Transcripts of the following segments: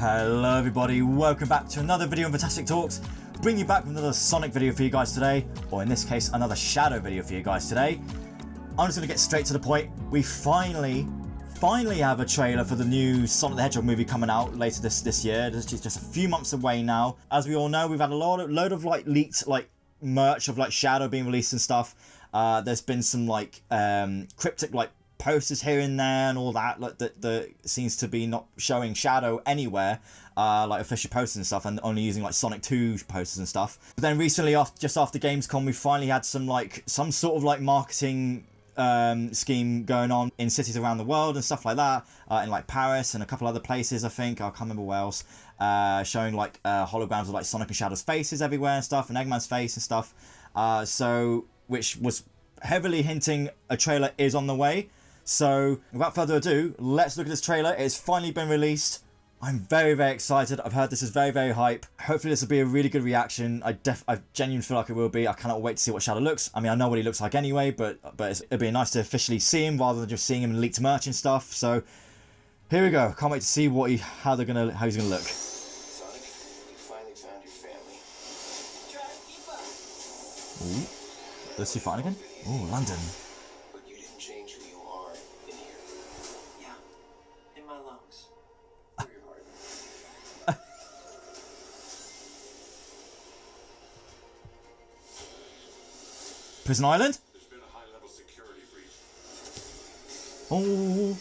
Hello everybody, welcome back to another video on Fantastic Talks. Bring you back with another Sonic video for you guys today, or in this case another Shadow video for you guys today. I'm just going to get straight to the point. We finally have a trailer for the new Sonic the Hedgehog movie coming out later this year. It's just a few months away now. As we all know, we've had a load of like leaked like merch of like Shadow being released and stuff. There's been some like cryptic like posters here and there and all that, like that seems to be not showing Shadow anywhere, like official posters and stuff, and only using like Sonic 2 posters and stuff. But then recently, just after Gamescom, we finally had some sort of like marketing scheme going on in cities around the world and stuff like that, in like Paris and a couple other places, I think. I can't remember where else, showing like holograms of like Sonic and Shadow's faces everywhere and stuff, and Eggman's face and stuff, so which was heavily hinting a trailer is on the way. So without further ado, let's look at this trailer. It's finally been released. I'm very excited. I've heard this is very hype. Hopefully this will be a really good reaction. I genuinely feel like it will be. I cannot wait to see what Shadow looks. I mean, I know what he looks like anyway, but it'd be nice to officially see him rather than just seeing him in leaked merch and stuff. So here we go. Can't wait to see how he's gonna look. Sonic, you finally found your family. Ooh, let's see fight again. Ooh, London. But you didn't change who you are in here. Yeah, in my lungs. Or your heart. Prison Island. There's been a high-level security breach. Oh,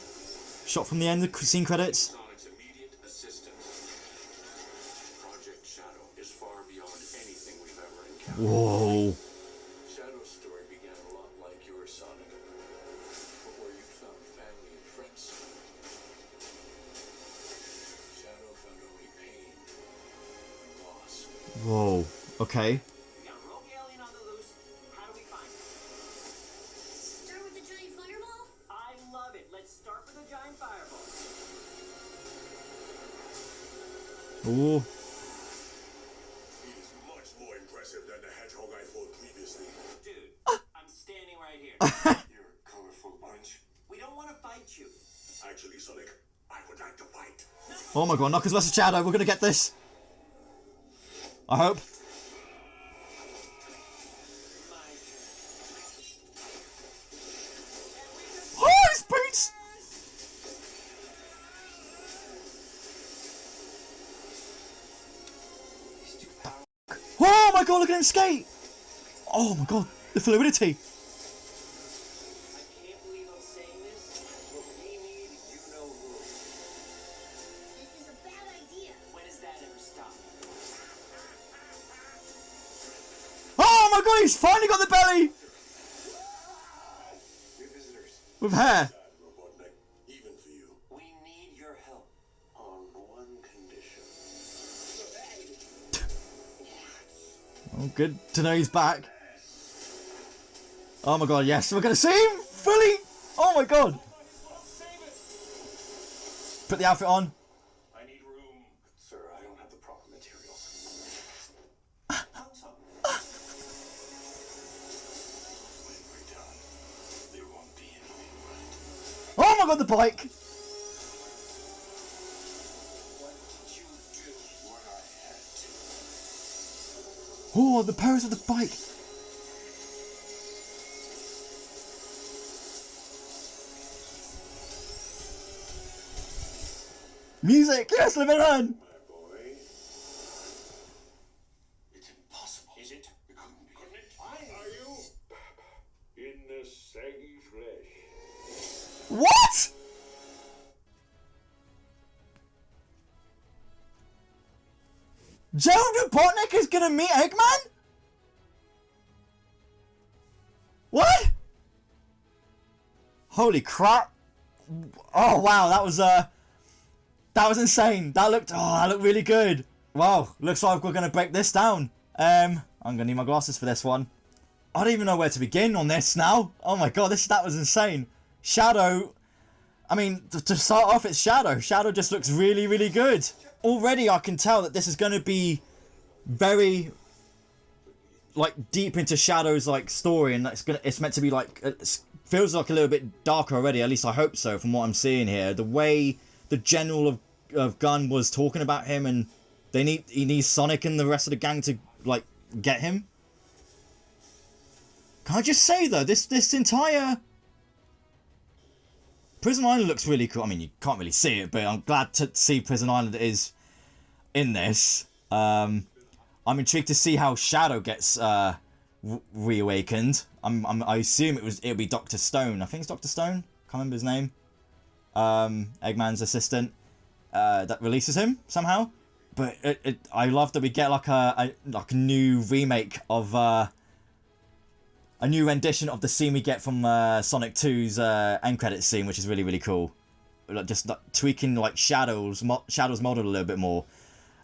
shot from the end of the scene credits. Sonic's immediate assistance. Project Shadow is far beyond anything we've ever encountered. Whoa. Shadow's story began a lot like yours, Sonic, but where you found family and friends. Shadow found only pain and loss. Whoa. Okay. We got a rogue alien on the loose. How do we find it? Start with the giant fireball? I love it. Let's start with a giant fireball. Ooh. He is much more impressive than the hedgehog I fought previously. Dude, I'm standing right here. You're a colorful bunch. We don't want to fight you. Actually, Sonic, I would like to fight. Oh my god, Knuckles vs Shadow. We're gonna get this. I hope. Oh, his boots! Oh my god, look at him skate! Oh my god, the fluidity! I can't believe I'm saying this, but we need you know who. This is a bad idea. When has that ever stopped? Oh my god, he's finally got the belly! New visitors. With hair. Robotnik, even for you. We need your help. On one condition. Oh, good to know he's back. Oh my god, yes, we're gonna see him fully! Oh my god! Put the outfit on. I need room. Sir, I don't have the proper materials. Found some. When we're done, there won't be anything left. Oh my god, the bike! What did you do? What I had to. Oh, the pose of the bike! Music! Yes, live and run! My boy. It's impossible. Is it? It couldn't be. Couldn't it? Are you? In the saggy flesh. What?! Gerald Robotnik is gonna meet Eggman?! What?! Holy crap! Oh wow, that was insane. That looked really good. Wow, looks like we're gonna break this down. I'm gonna need my glasses for this one. I don't even know where to begin on this now. Oh my god, that was insane. Shadow, I mean, to start off, it's Shadow. Shadow just looks really good. Already I can tell that this is gonna be very like deep into Shadow's like story, and it's meant to be like, it feels like a little bit darker already. At least I hope so from what I'm seeing here. The way the general of of Gunn was talking about him, and he needs Sonic and the rest of the gang to like get him. Can I just say though, this entire Prison Island looks really cool. I mean, you can't really see it, but I'm glad to see Prison Island is in this. I'm intrigued to see how Shadow gets reawakened. I assume it'll be Dr. Stone. I think it's Dr. Stone. Can't remember his name. Eggman's assistant that releases him somehow. But I love that we get like a new remake of a new rendition of the scene we get from Sonic 2's end credits scene, which is really, really cool. Like, just like, tweaking like Shadow's model a little bit more,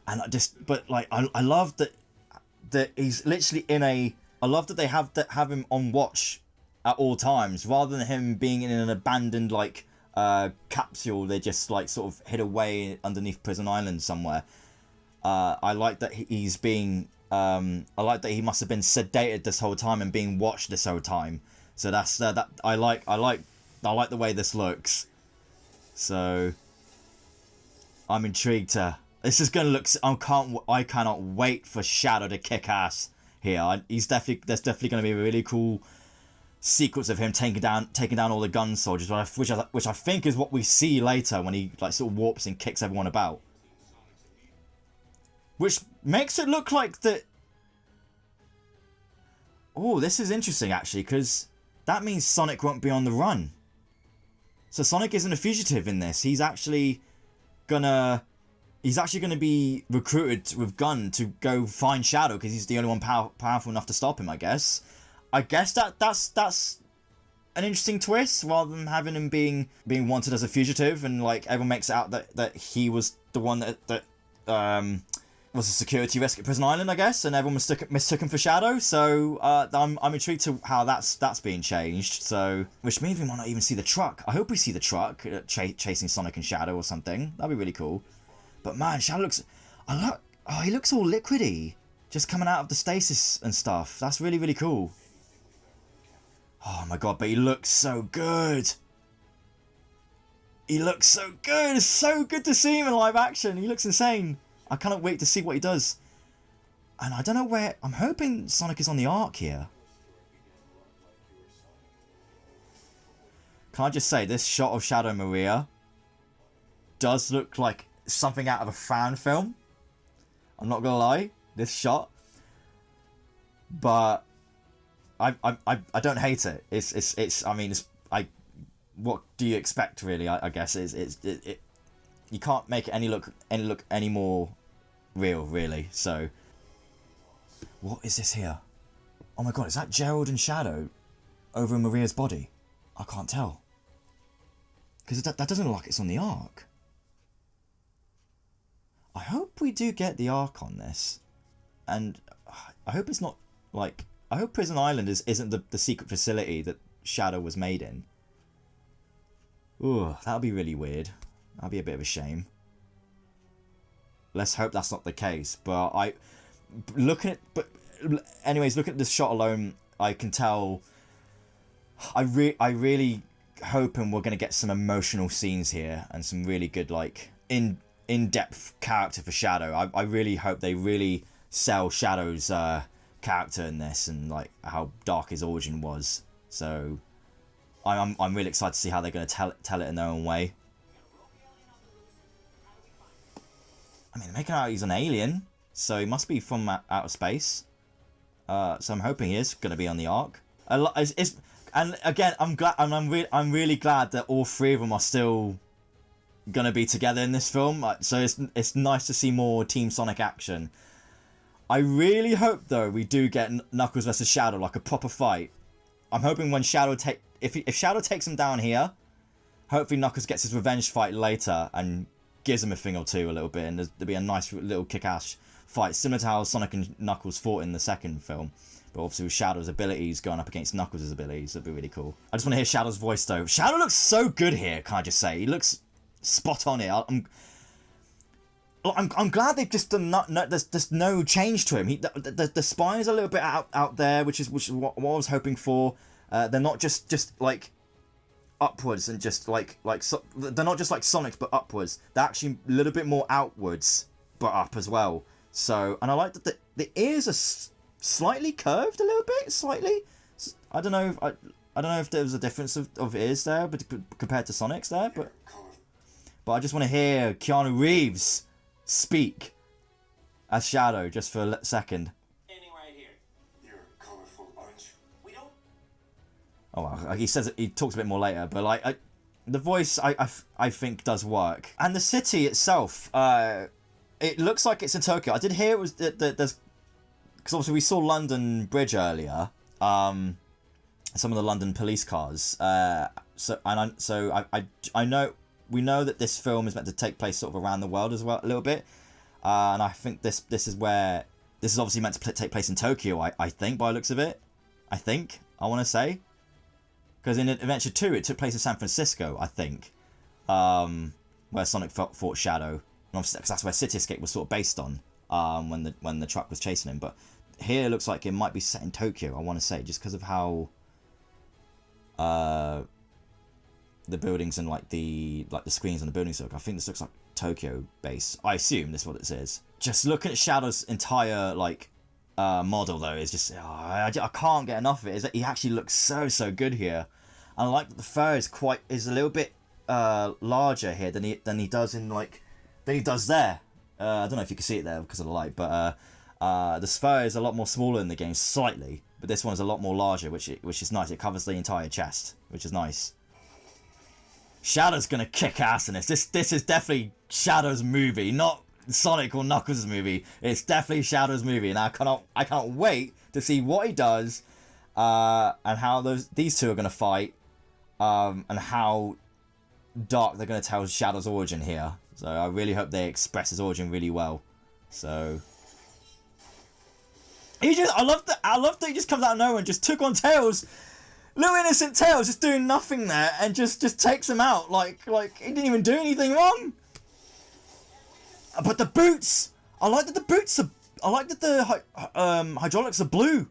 and I love that he's literally in a. I love that they have him on watch at all times, rather than him being in an abandoned like capsule. They just like sort of hid away underneath Prison Island somewhere. I like that he's being. I like that he must have been sedated this whole time and being watched this whole time. So that's that. I like the way this looks. So I'm intrigued to. This is gonna look. I cannot wait for Shadow to kick ass here. There's definitely gonna be a really cool sequence of him taking down all the gun soldiers, which I think is what we see later when he like sort of warps and kicks everyone about. Which makes it look like that. Oh, this is interesting actually, because that means Sonic won't be on the run. So Sonic isn't a fugitive in this. He's actually gonna be recruited with Gun to go find Shadow, because he's the only one powerful enough to stop him. I guess that's an interesting twist, rather than having him being wanted as a fugitive, and like everyone makes it out that he was the one that was a security risk at Prison Island, I guess, and everyone mistook him for Shadow. So I'm intrigued to how that's being changed. So, which means we might not even see the truck. I hope we see the truck chasing Sonic and Shadow or something. That'd be really cool. But man, Shadow looks, he looks all liquidy, just coming out of the stasis and stuff. That's really, really cool. Oh my god, but he looks so good. He looks so good. It's so good to see him in live action. He looks insane. I cannot wait to see what he does. And I don't know where. I'm hoping Sonic is on the Ark here. Can I just say, this shot of Shadow Maria does look like something out of a fan film. I'm not gonna lie, this shot. But I don't hate it. What do you expect, really? I guess you can't make it look any more real, really. So what is this here? Oh my god, is that Gerald and Shadow over in Maria's body? I can't tell, because that doesn't look like it's on the Ark. I hope we do get the Ark on this, and I hope it's not like, I hope Prison Island isn't the secret facility that Shadow was made in. Ooh, that would be really weird. That'd be a bit of a shame. Let's hope that's not the case. But anyways, looking at this shot alone, I can tell. I really hoping we're gonna get some emotional scenes here and some really good like in-depth character for Shadow. I really hope they really sell Shadow's character in this, and like how dark his origin was. So I'm really excited to see how they're gonna tell it in their own way. I mean, they're making out he's an alien, so he must be from outer space. So I'm hoping he is going to be on the Ark. And again, I'm really glad that all three of them are still going to be together in this film. So it's nice to see more Team Sonic action. I really hope though we do get Knuckles versus Shadow, like a proper fight. I'm hoping when Shadow if Shadow takes him down here, hopefully Knuckles gets his revenge fight later and gives him a thing or two a little bit, and there'll be a nice little kick-ass fight, similar to how Sonic and Knuckles fought in the second film. But obviously with Shadow's abilities going up against Knuckles' abilities, that'd be really cool. I just want to hear Shadow's voice though. Shadow looks so good here, can I just say? He looks spot on here. I'm glad they've just done there's no change to him. The spine is a little bit out there, which is what I was hoping for. They're not just like upwards and just they're not just like Sonic's but upwards. They're actually a little bit more outwards but up as well. So, and I like that the ears are slightly curved a little bit, slightly. I don't know if there was a difference of ears there, but compared to Sonic's there, but I just want to hear Keanu Reeves speak as Shadow just for a second. Standing right here. You're colorful, aren't you? We don't. Oh, well, he talks a bit more later, but like the voice I think does work, and the city itself, it looks like it's in Tokyo. I did hear it was that there's, because obviously we saw London Bridge earlier, some of the London police cars. I know we know that this film is meant to take place sort of around the world as well a little bit, and I think this is obviously meant to take place in Tokyo. I think by the looks of it, I want to say, because in Adventure 2 it took place in San Francisco, I think, where Sonic fought Shadow. And obviously, because that's where City Escape was sort of based on, when the truck was chasing him. But here it looks like it might be set in Tokyo, I want to say, just because of how the buildings and like the screens on the buildings look. I think this looks like Tokyo base. I assume this is what it is. Just looking at Shadow's entire model though is just I can't get enough of it. Is that he actually looks so good here, and I like that the fur is a little bit larger here than he does in than he does there. I don't know if you can see it there because of the light, but the fur is a lot more smaller in the game, slightly, but this one is a lot more larger, which is nice. It covers the entire chest, which is nice. Shadow's gonna kick ass in this. This is definitely Shadow's movie, not Sonic or Knuckles' movie. It's definitely Shadow's movie, and I cannot wait to see what he does, and how these two are gonna fight, and how dark they're gonna tell Shadow's origin here. So I really hope they express his origin really well. So I love that he just comes out of nowhere and just took on Tails. Little innocent Tails just doing nothing there and just takes him out like he didn't even do anything wrong. But the boots, I like that the hydraulics are blue.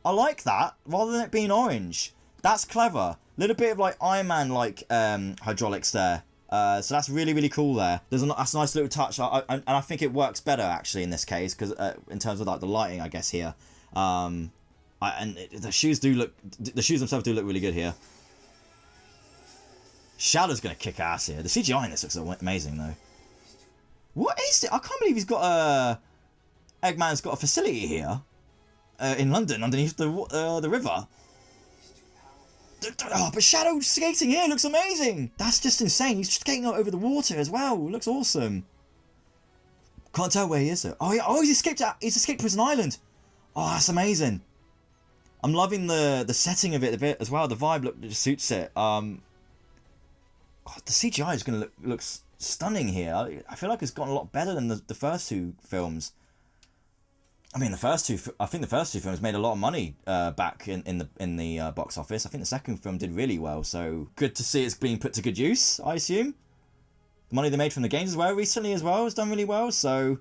I like that rather than it being orange. That's clever. Little bit of like Iron Man hydraulics there. So that's really cool there. That's a nice little touch, and I think it works better actually in this case because in terms of like the lighting, I guess here. The shoes themselves do look really good here. Shadow's gonna kick ass here. The CGI in this looks amazing though. What is it? I can't believe he's got Eggman's got a facility here in London underneath the river. Oh, but Shadow skating here looks amazing. That's just insane. He's skating out over the water as well. It looks awesome. Can't tell where he is though. Oh yeah. Oh, he's escaped Prison Island. Oh, that's amazing. I'm loving the setting of it a bit as well. The vibe just suits it. God, the CGI is gonna look stunning here. I feel like it's gotten a lot better than the first two films. I mean, I think the first two films made a lot of money back in the box office. I think the second film did really well, so good to see it's being put to good use, I assume. The money they made from the games as well recently as well has done really well, so...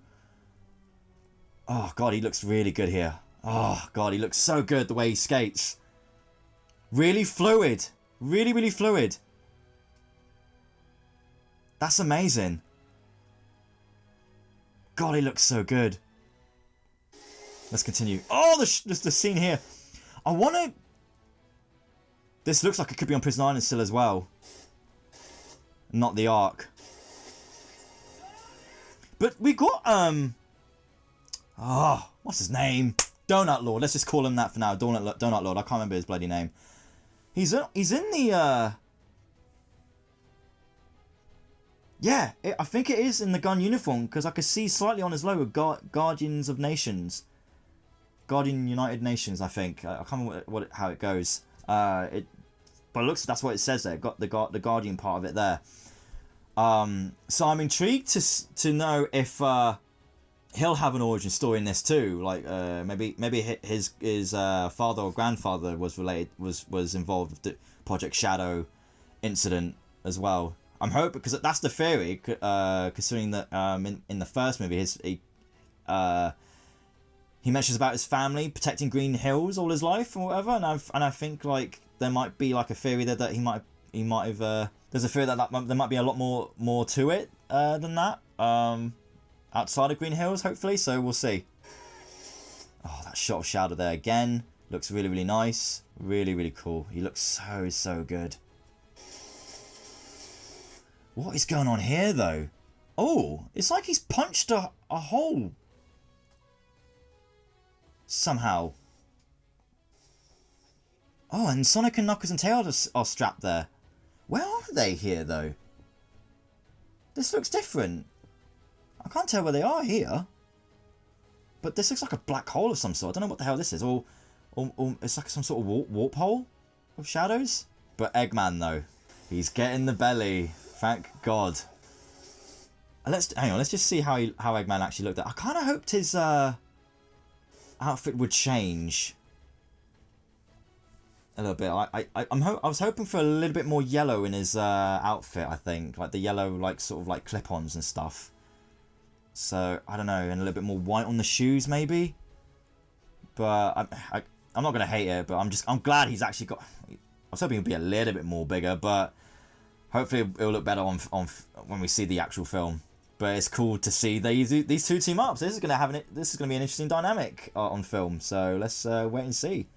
Oh, God, he looks really good here. Oh, God, he looks so good the way he skates. Really fluid. Really fluid. That's amazing. God, he looks so good. Let's continue. Oh, the scene here. I want to... This looks like it could be on Prison Island still as well. Not the Ark. But we got, Oh, what's his name? Donut Lord. Let's just call him that for now. Donut Lord. I can't remember his bloody name. He's in the, Yeah, I think it is in the gun uniform, because I could see slightly on his logo, Guardians of Nations. Guardian United Nations, I think. I can't remember how it goes. But it looks, that's what it says there. Got the Guardian part of it there. So I'm intrigued to know if he'll have an origin story in this too. Like maybe his father or grandfather was involved with the Project Shadow incident as well. I'm hoping, because that's the theory, considering that in the first movie he mentions about his family protecting Green Hills all his life or whatever, and I think like there might be like a theory that he might he might have. There's a fear that there might be a lot more to it than that. Outside of Green Hills, hopefully. So we'll see. Oh, that shot of Shadow there again looks really, really nice. Really, really cool. He looks so good. What is going on here, though? Oh, it's like he's punched a hole. Somehow. Oh, and Sonic and Knuckles and Tails are strapped there. Where are they here, though? This looks different. I can't tell where they are here. But this looks like a black hole of some sort. I don't know what the hell this is. Or it's like some sort of warp hole of shadows. But Eggman, though. He's getting the belly. Thank God. Hang on. Let's just see how Eggman actually looked at. I kind of hoped his outfit would change a little bit. I was hoping for a little bit more yellow in his outfit. I think like the yellow, like sort of like clip-ons and stuff. So I don't know, and a little bit more white on the shoes maybe. But I'm not gonna hate it. But I'm glad he's actually got. I was hoping it'd be a little bit more bigger, but hopefully it'll look better on when we see the actual film. But it's cool to see these two team up. So this is gonna be an interesting dynamic on film. So let's wait and see.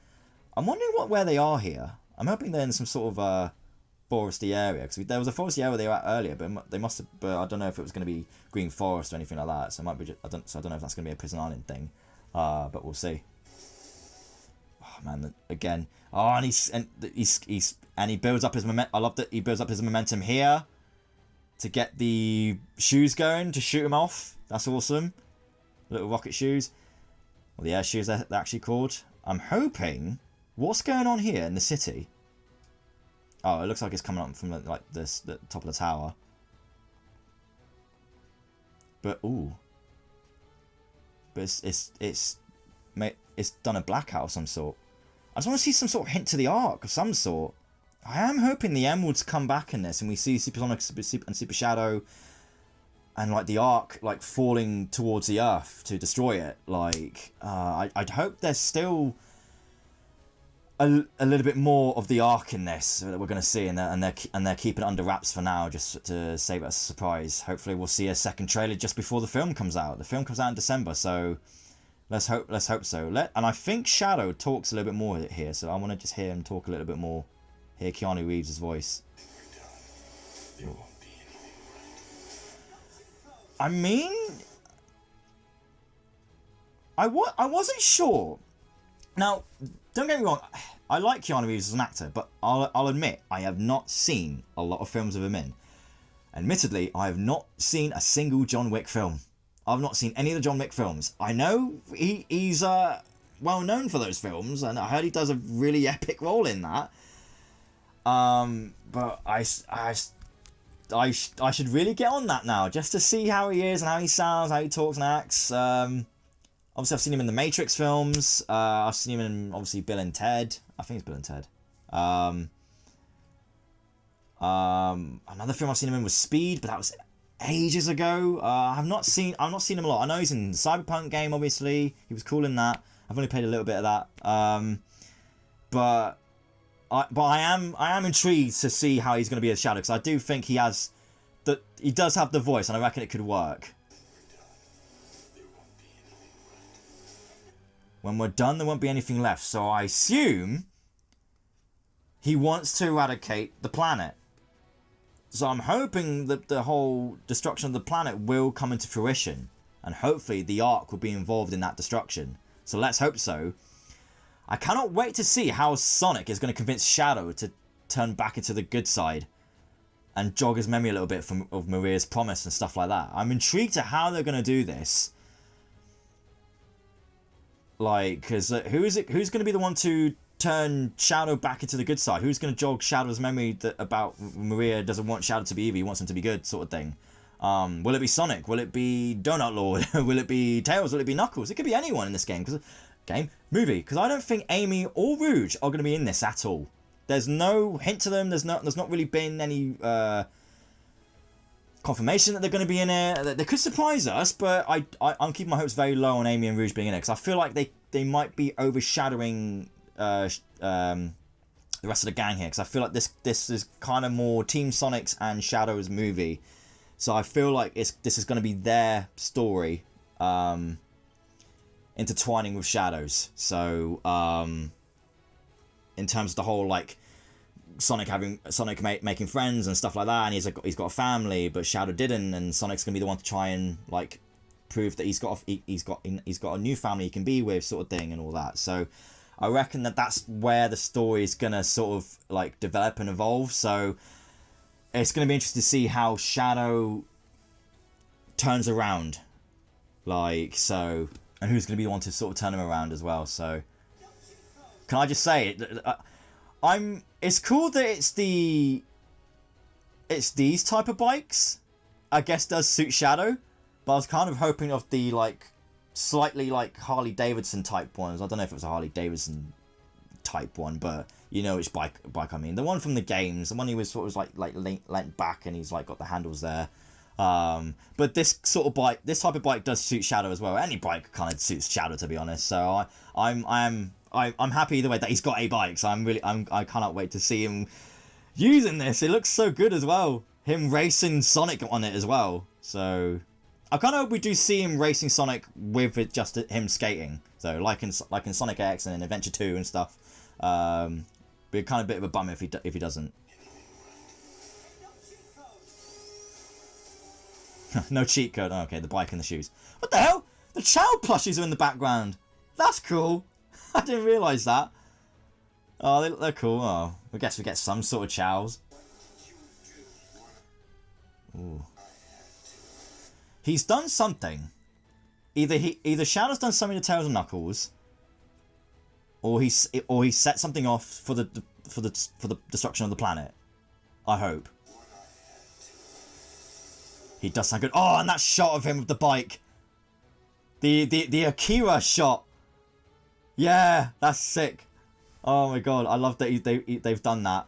I'm wondering where they are here. I'm hoping they're in some sort of foresty area, because there was a foresty area they were at earlier, but they must have. But I don't know if it was going to be Green Forest or anything like that. So it might be. I don't know if that's going to be a Prison Island thing. But we'll see. Oh man, again. Oh, and he builds up his momentum. I love that he builds up his momentum here to get the shoes going to shoot him off. That's awesome. Little rocket shoes. Well, the air shoes they're actually called. I'm hoping. What's going on here in the city? Oh, it looks like it's coming up from the top of the tower. But ooh, but it's done a blackout of some sort. I just want to see some sort of hint to the arc of some sort. I am hoping the Emeralds come back in this, and we see Supersonic and Super Shadow, and like the arc like falling towards the Earth to destroy it. Like I'd hope there's still a little bit more of the arc in this that we're going to see, and they're keeping it under wraps for now, just to save us a surprise. Hopefully, we'll see a second trailer just before the film comes out. The film comes out in December, so let's hope so. And I think Shadow talks a little bit more here, so I want to just hear him talk a little bit more. Hear Keanu Reeves' voice. I mean, I wasn't sure. Now, don't get me wrong, I like Keanu Reeves as an actor, but I'll admit, I have not seen a lot of films of him in. Admittedly, I have not seen a single John Wick film. I've not seen any of the John Wick films. I know he's well known for those films, and I heard he does a really epic role in that. But I should really get on that now, just to see how he is and how he sounds, how he talks and acts. Obviously, I've seen him in the Matrix films. I've seen him in, obviously, Bill and Ted. I think it's Bill and Ted. Another film I've seen him in was Speed, but that was ages ago. I've not seen him a lot. I know he's in the Cyberpunk game, obviously. He was cool in that. I've only played a little bit of that. But I am intrigued to see how he's going to be as Shadow, because I do think he does have the voice, and I reckon it could work. When we're done, there won't be anything left. So I assume he wants to eradicate the planet. So I'm hoping that the whole destruction of the planet will come into fruition. And hopefully the Ark will be involved in that destruction. So let's hope so. I cannot wait to see how Sonic is going to convince Shadow to turn back into the good side. And jog his memory a little bit of Maria's promise and stuff like that. I'm intrigued at how they're going to do this. Like, because who's going to be the one to turn Shadow back into the good side? Who's going to jog Shadow's memory about Maria doesn't want Shadow to be evil, he wants him to be good, sort of thing? Will it be Sonic? Will it be Donut Lord? Will it be Tails? Will it be Knuckles? It could be anyone in this movie. Because I don't think Amy or Rouge are going to be in this at all. There's no hint to them. There's not really been any confirmation that they're going to be in it. They could surprise us, but I'm keeping my hopes very low on Amy and Rouge being in it, because I feel like they might be overshadowing the rest of the gang here, because I feel like this is kind of more Team Sonic's and Shadow's movie. So I feel like this is going to be their story, intertwining with Shadow's. So in terms of the whole like Sonic making friends and stuff like that, and he's got a family, but Shadow didn't, and Sonic's gonna be the one to try and like prove that he's got a new family he can be with, sort of thing, and all that. So I reckon that's where the story is gonna sort of like develop and evolve. So it's gonna be interesting to see how Shadow turns around, like, so, and who's gonna be the one to sort of turn him around as well. So can I just say it? It's cool that it's these type of bikes. I guess does suit Shadow, but I was kind of hoping of the like slightly like Harley Davidson type ones. I don't know if it was a Harley Davidson type one, but you know which bike I mean. The one from the games, the one he was sort of like leant back and he's like got the handles there. But this sort of bike, this type of bike does suit Shadow as well. Any bike kind of suits Shadow, to be honest. So I'm happy either way that he's got a bike. So I cannot wait to see him using this. It looks so good as well. Him racing Sonic on it as well. So I kind of hope we do see him racing Sonic with it, just him skating. So like in Sonic X and in Adventure 2 and stuff. Be kind of a bit of a bum if he doesn't. No cheat code. Oh, okay, the bike and the shoes. What the hell? The child plushies are in the background. That's cool. I didn't realise that. Oh, they're cool. Oh, I guess we get some sort of chows. Ooh. He's done something. Either Shadow's done something to Tails and Knuckles, or he set something off for the destruction of the planet. I hope. He does sound good. Oh, and that shot of him with the bike. The Akira shot. Yeah, that's sick. Oh my god, I love that they've done that.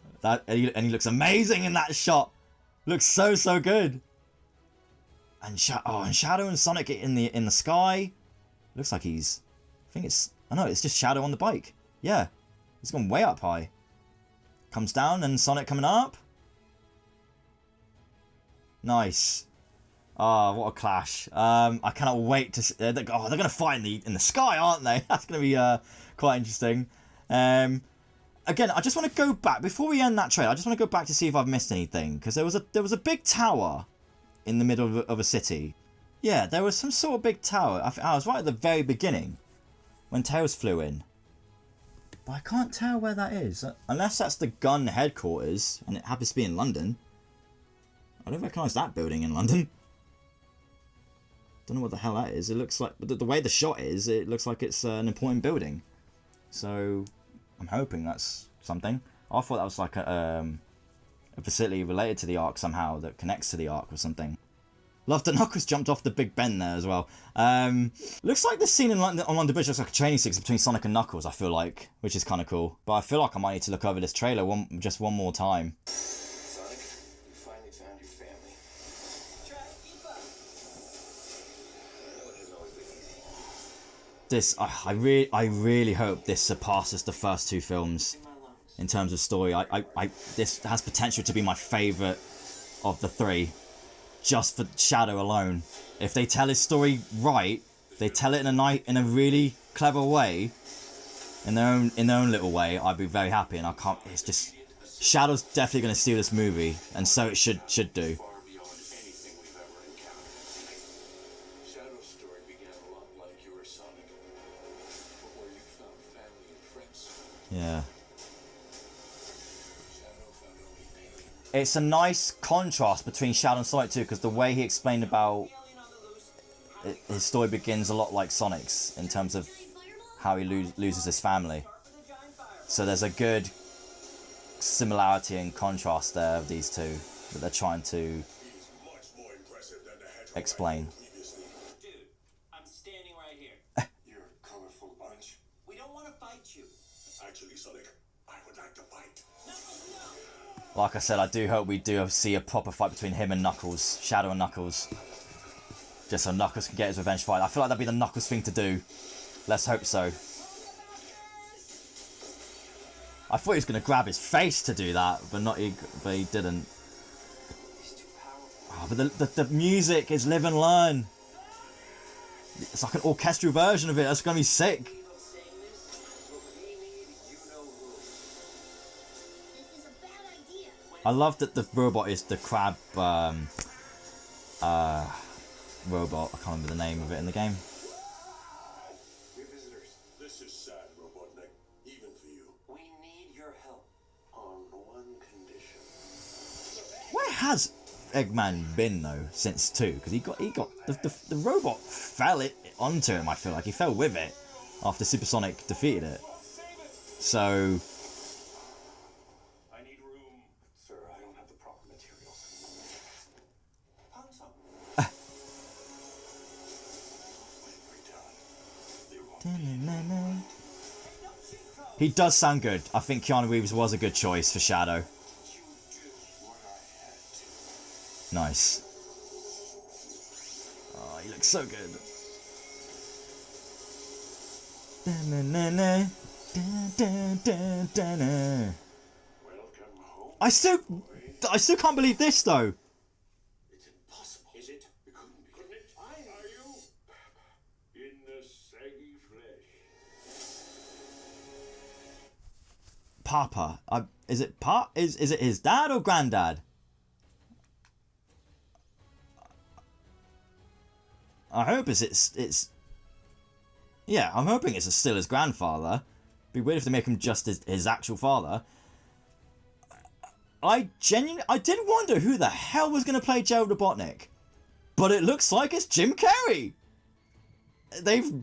And he looks amazing in that shot. Looks so good. And Shadow and Sonic in the sky. Looks like he's. I know it's just Shadow on the bike. Yeah, he's gone way up high. Comes down and Sonic coming up. Nice. Oh, what a clash. I cannot wait to see, they're going to fight in the sky, aren't they? That's going to be quite interesting. Again, I just want to go back, before we end that trailer, I just want to go back to see if I've missed anything. Because there was a big tower in the middle of a city. Yeah, there was some sort of big tower. I was right at the very beginning when Tails flew in. But I can't tell where that is. Unless that's the gun headquarters and it happens to be in London. I don't recognise that building in London. Don't know what the hell that is. It looks like, the way the shot is, it looks like it's an important building. So I'm hoping that's something. I thought that was like a facility related to the Ark somehow that connects to the Ark or something. Love that Knuckles jumped off the Big Ben there as well. Looks like the scene on London Bridge looks like a training sequence between Sonic and Knuckles, I feel like, which is kind of cool. But I feel like I might need to look over this trailer just one more time. Sonic, you finally found your family. Try to keep up. It has always been easy. I really hope this surpasses the first two films in terms of story. This has potential to be my favourite of the three, just for Shadow alone. If they tell his story right, they tell it in a really clever way, in their own little way, I'd be very happy. And I can't. It's just Shadow's definitely going to steal this movie, and so it should do. Far beyond anything we've ever encountered. Shadow's story began a lot like yours, Sonic, but where you found family and friends. Yeah. Shadow found only pain. It's a nice contrast between Shadow and Sonic too, because the way he explained about his story begins a lot like Sonic's in terms of how he loses his family. So there's a good similarity and contrast there of these two that they're trying to explain. Dude, I'm standing right here. You're a colorful bunch. We don't want to fight you. Actually, Sonic, I would like to fight. Like I said, I do hope we do see a proper fight between him and Knuckles, Shadow and Knuckles. Just so Knuckles can get his revenge fight. I feel like that'd be the Knuckles thing to do. Let's hope so. I thought he was going to grab his face to do that, but but he didn't. He's too powerful. Oh, but the music is live and learn. It's like an orchestral version of it. That's going to be sick. People saying this? Look, we need you know who. This is a bad idea. I love that the robot is the crab robot. I can't remember the name of it in the game. We're visitors. This is sad, Robotnik. Even for you. We need your help. On one condition. Where has Eggman been though since 2? Because he got the robot fell onto him. I feel like he fell with it after Supersonic defeated it. So I need room. Sir, I don't have the proper materials. Found some. he does sound good. I think Keanu Reeves was a good choice for Shadow. Nice. Oh, he looks so good. Welcome home. I still can't believe this though. It's impossible. Is it? It couldn't be. Couldn't it? Are you? In the saggy flesh. Papa. Is it is it his dad or granddad? I hope it's yeah, I'm hoping it's still his grandfather. Be weird if they make him just his actual father. I did wonder who the hell was going to play Gerald Robotnik, but it looks like it's Jim Carrey. They've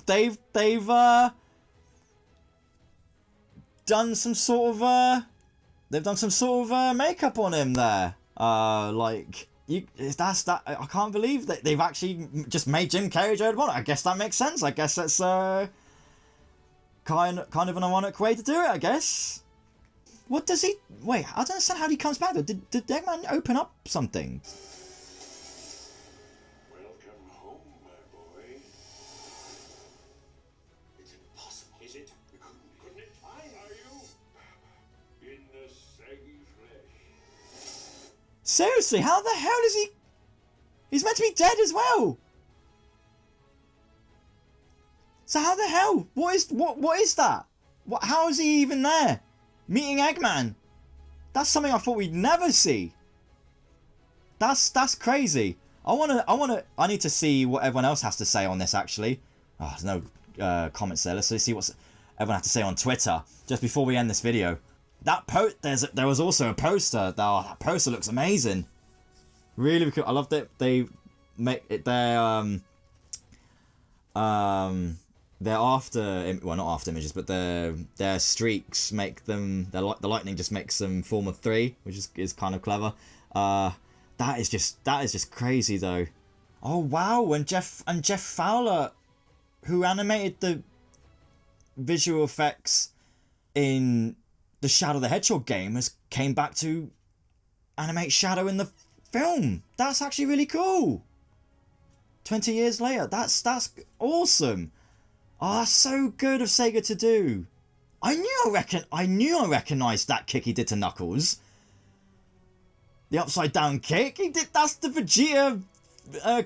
done some sort of makeup on him there. Like I can't believe that they've actually just made Jim Carrey Gerald Robotnik. I guess that makes sense. I guess that's kind of an ironic way to do it, I guess. What does he... Wait, I don't understand how he comes back though. Did Eggman open up something? Welcome home, my boy. It's impossible. Is it? It couldn't be. Couldn't it? Are you? In the saggy flesh. Seriously, how the hell does he... He's meant to be dead as well. So how the hell? What is that? How is he even there? Meeting Eggman. That's something I thought we'd never see. That's crazy. I need to see what everyone else has to say on this actually. Oh, there's no comments there. Let's see what everyone has to say on Twitter just before we end this video. That there was also a poster. Oh, that poster looks amazing. Really cool. I love that they make it their after, well, not after images, but their streaks make them, the lightning just makes them form of 3, which is kind of clever. That is just crazy though. Oh wow, and Jeff Fowler, who animated the visual effects in the Shadow the Hedgehog game, came back to animate Shadow in the film. That's actually really cool. 20 years later, that's awesome. Oh, that's so good of Sega to do. I knew I recognised that kick he did to Knuckles. The upside down kick. That's the Vegeta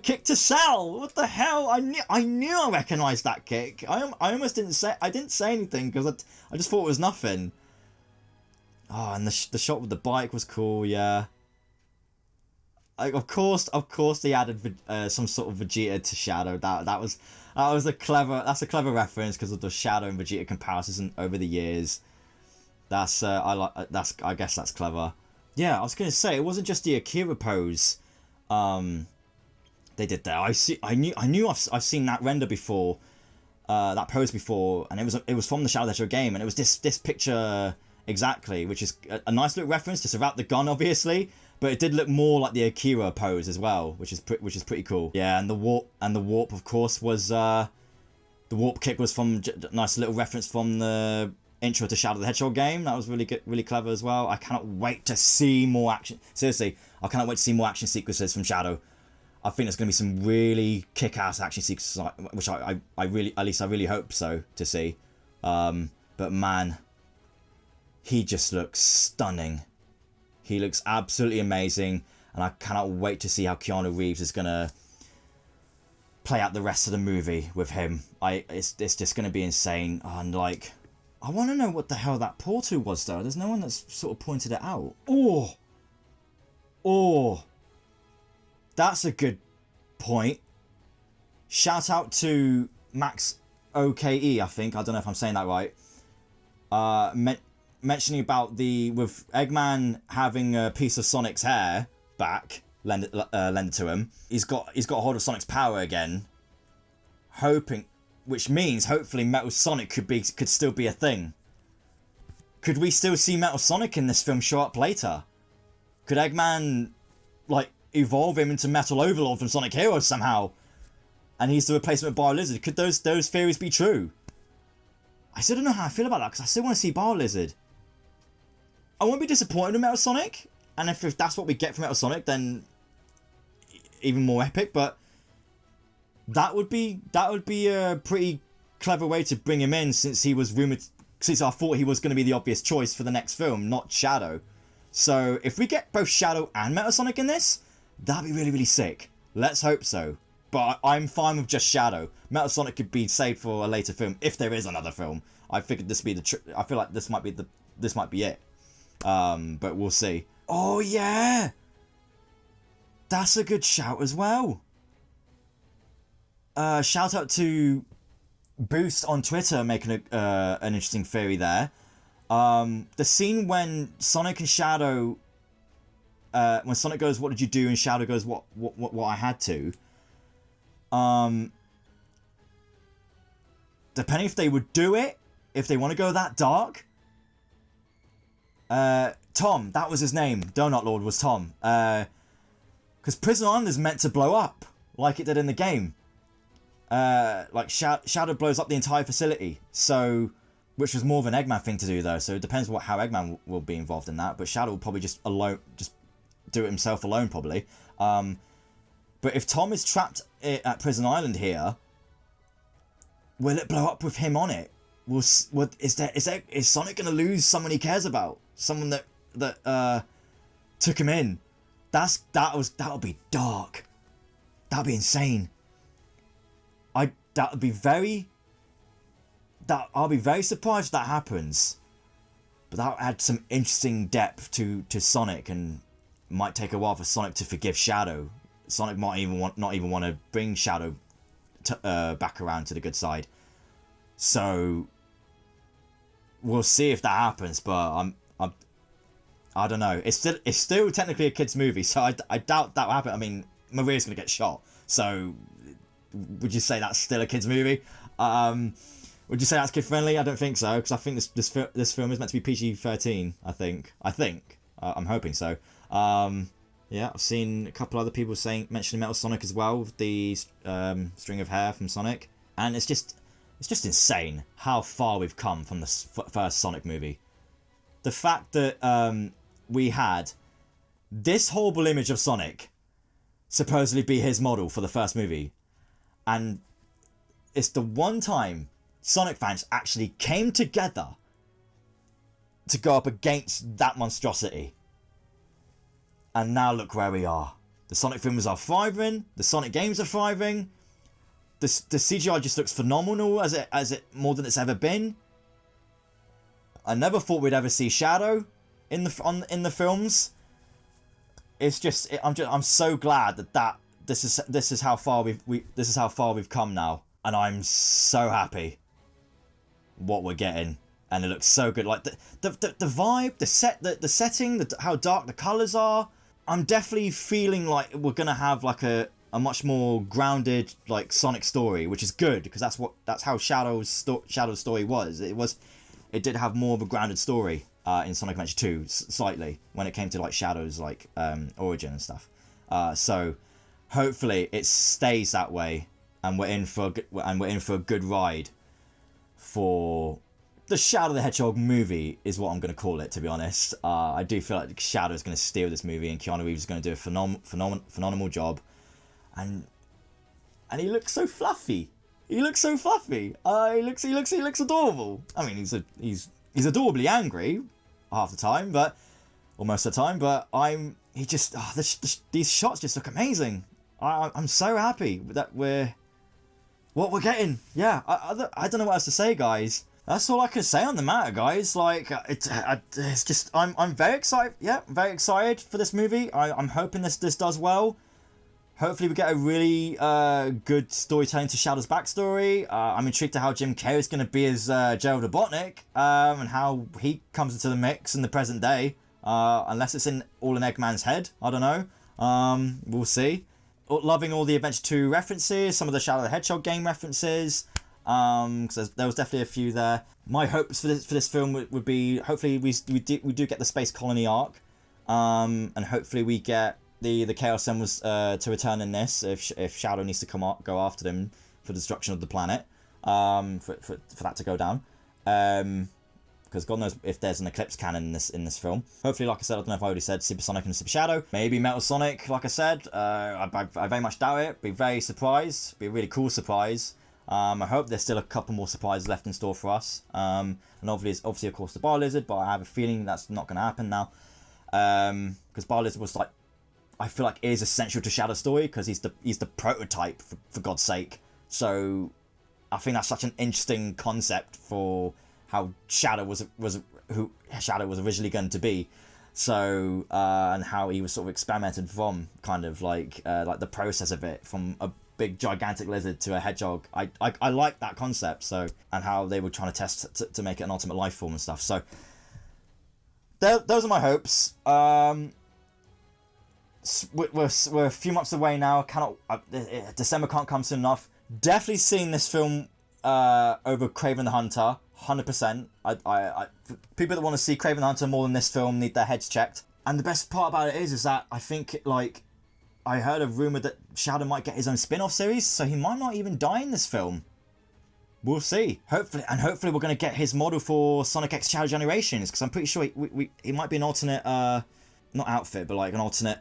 kick to Cell. What the hell? I knew I recognised that kick. I almost didn't say anything because I just thought it was nothing. Oh, and the shot with the bike was cool. Yeah. Of course they added some sort of Vegeta to Shadow. That's a clever reference because of the Shadow and Vegeta comparisons over the years. I guess that's clever. Yeah, I was gonna say it wasn't just the Akira pose. They did there. I've seen that render before, that pose before, and it was from the Shadow the Hedgehog game, and it was this picture exactly, which is a nice little reference just about the gun, obviously. But it did look more like the Akira pose as well, which is pretty cool. Yeah, and the warp of course was the warp kick was from a nice little reference from the intro to Shadow the Hedgehog game. That was really good, really clever as well. I cannot wait to see more action. Seriously, I cannot wait to see more action sequences from Shadow. I think there's going to be some really kick-ass action sequences, which I really hope so to see. But man, he just looks stunning. He looks absolutely amazing, and I cannot wait to see how Keanu Reeves is gonna play out the rest of the movie with him. It's just gonna be insane. And like, I want to know what the hell that portal was though. There's no one that's sort of pointed it out. Oh, that's a good point. Shout out to Max OKE, I think. I don't know if I'm saying that right. Mentioning about with Eggman having a piece of Sonic's hair back, lended to him. He's got hold of Sonic's power again. Which means hopefully Metal Sonic could still be a thing. Could we still see Metal Sonic in this film show up later? Could Eggman like evolve him into Metal Overlord from Sonic Heroes somehow? And he's the replacement of Bio Lizard. Could those theories be true? I still don't know how I feel about that because I still want to see Bio Lizard. I won't be disappointed with Metal Sonic, and if that's what we get from Metal Sonic, then even more epic. But that would be a pretty clever way to bring him in, since he was rumored. Since I thought he was going to be the obvious choice for the next film, not Shadow. So if we get both Shadow and Metal Sonic in this, that'd be really, really sick. Let's hope so. But I'm fine with just Shadow. Metal Sonic could be saved for a later film if there is another film. I figured this would be I feel like this might be it. But we'll see. Oh yeah, that's a good shout as well. Shout out to Boost on Twitter making an interesting theory there. The scene when Sonic and Shadow, when Sonic goes, "What did you do?" and Shadow goes, "What I had to." Depending if they would do it, if they want to go that dark. Tom, that was his name. Donut Lord was Tom. Because Prison Island is meant to blow up like it did in the game. Like Shadow blows up the entire facility. So, which was more of an Eggman thing to do though. So it depends how Eggman will be involved in that. But Shadow will probably just do it himself alone probably. But if Tom is trapped at Prison Island here, will it blow up with him on it? Is Sonic going to lose someone he cares about? Someone that took him in? That would be dark. That'd be insane. I'll be very surprised if that happens. But that'll add some interesting depth to Sonic, and might take a while for Sonic to forgive Shadow. Sonic might not even want to bring Shadow back around to the good side. So we'll see if that happens, but I don't know. It's still technically a kids movie, so I doubt that will happen. I mean, Maria's gonna get shot, so would you say that's still a kids movie? Would you say that's kid friendly? I don't think so, because I think this film is meant to be PG-13. I think. I'm hoping so. Yeah, I've seen a couple other people mentioning Metal Sonic as well, with the string of hair from Sonic, and it's just insane how far we've come from the first Sonic movie. The fact that we had this horrible image of Sonic supposedly be his model for the first movie, and it's the one time Sonic fans actually came together to go up against that monstrosity. And now look where we are. The Sonic films are thriving. The Sonic games are thriving. The CGI just looks phenomenal as it more than it's ever been. I never thought we'd ever see Shadow in the films. It's just I'm so glad that this is how far we've come now, and I'm so happy what we're getting, and it looks so good. Like the vibe, the setting, how dark the colors are. I'm definitely feeling like we're gonna have like a much more grounded like Sonic story, which is good, because that's how Shadow's story was. It did have more of a grounded story in Sonic Adventure 2 slightly when it came to like Shadow's like origin and stuff. So hopefully it stays that way, and we're in for a good ride for the Shadow the Hedgehog movie, is what I'm going to call it, to be honest. I do feel like Shadow is going to steal this movie, and Keanu Reeves is going to do a phenomenal job. And he looks so fluffy. He looks so fluffy. He looks adorable. I mean, he's adorably angry, half the time, but or most of the time. But these shots just look amazing. I'm so happy that what we're getting. Yeah, I don't know what else to say, guys. That's all I can say on the matter, guys. Like, it's just, I'm very excited. Yeah, very excited for this movie. I'm hoping this does well. Hopefully we get a really good storytelling to Shadow's backstory. I'm intrigued to how Jim Carrey is going to be as GERALD ROBOTNIK, and how he comes into the mix in the present day. Unless it's all in Eggman's head. I don't know. We'll see. Loving all the Adventure 2 references, some of the Shadow the Hedgehog game references. Because there was definitely a few there. My hopes for this film would be, hopefully we do get the space colony arc, and hopefully we get the Chaos Emeralds to return in this if Shadow needs to go after them for the destruction of the planet, for that to go down. Because God knows if there's an Eclipse cannon in this film. Hopefully, like I said, I don't know if I already said Super Sonic and Super Shadow. Maybe Metal Sonic, like I said. I very much doubt it. Be very surprised. Be a really cool surprise. I hope there's still a couple more surprises left in store for us. And obviously, of course, the Bar Lizard, but I have a feeling that's not going to happen now. Because Bar Lizard was like, I feel like is essential to Shadow's story because he's the prototype for God's sake. So I think that's such an interesting concept for how Shadow was originally going to be. So and how he was sort of experimented from, kind of like the process of it, from a big gigantic lizard to a hedgehog. I like that concept. So, and how they were trying to test to make it an ultimate life form and stuff. So those are my hopes. We're a few months away now. December can't come soon enough. Definitely seeing this film over Kraven the Hunter, 100%. People that want to see Kraven the Hunter more than this film need their heads checked. And the best part about it is that I think, like, I heard a rumor that Shadow might get his own spin-off series, so he might not even die in this film. We'll see. Hopefully we're going to get his model for Sonic X Shadow Generations, because I'm pretty sure he might be an alternate, not outfit, but like an alternate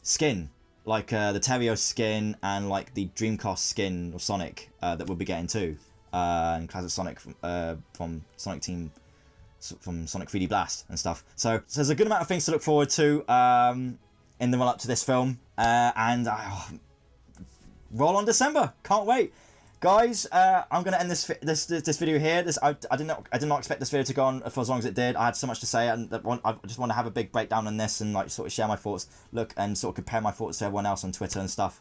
skin, like the Terrio skin and like the Dreamcast skin of Sonic that we'll be getting too, and Classic Sonic from Sonic Team, from Sonic 3D Blast and stuff. So there's a good amount of things to look forward to in the run-up to this film, and roll on December. Can't wait. Guys, I'm going to end this video here. I did not expect this video to go on for as long as it did. I had so much to say, and I just want to have a big breakdown on this and like sort of share my thoughts, and sort of compare my thoughts to everyone else on Twitter and stuff.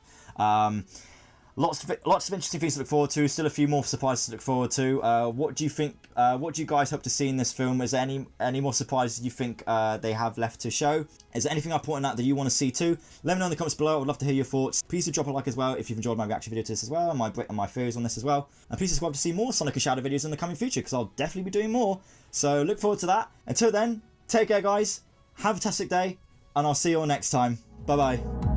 Lots of interesting things to look forward to. Still a few more surprises to look forward to. What do you think? What do you guys hope to see in this film? Is there any more surprises you think they have left to show? Is there anything I pointed out that you want to see too? Let me know in the comments below. I would love to hear your thoughts. Please do drop a like as well if you've enjoyed my reaction video to this as well, and my theories on this as well. And please subscribe to see more Sonic and Shadow videos in the coming future, because I'll definitely be doing more. So look forward to that. Until then, take care, guys. Have a fantastic day, and I'll see you all next time. Bye bye.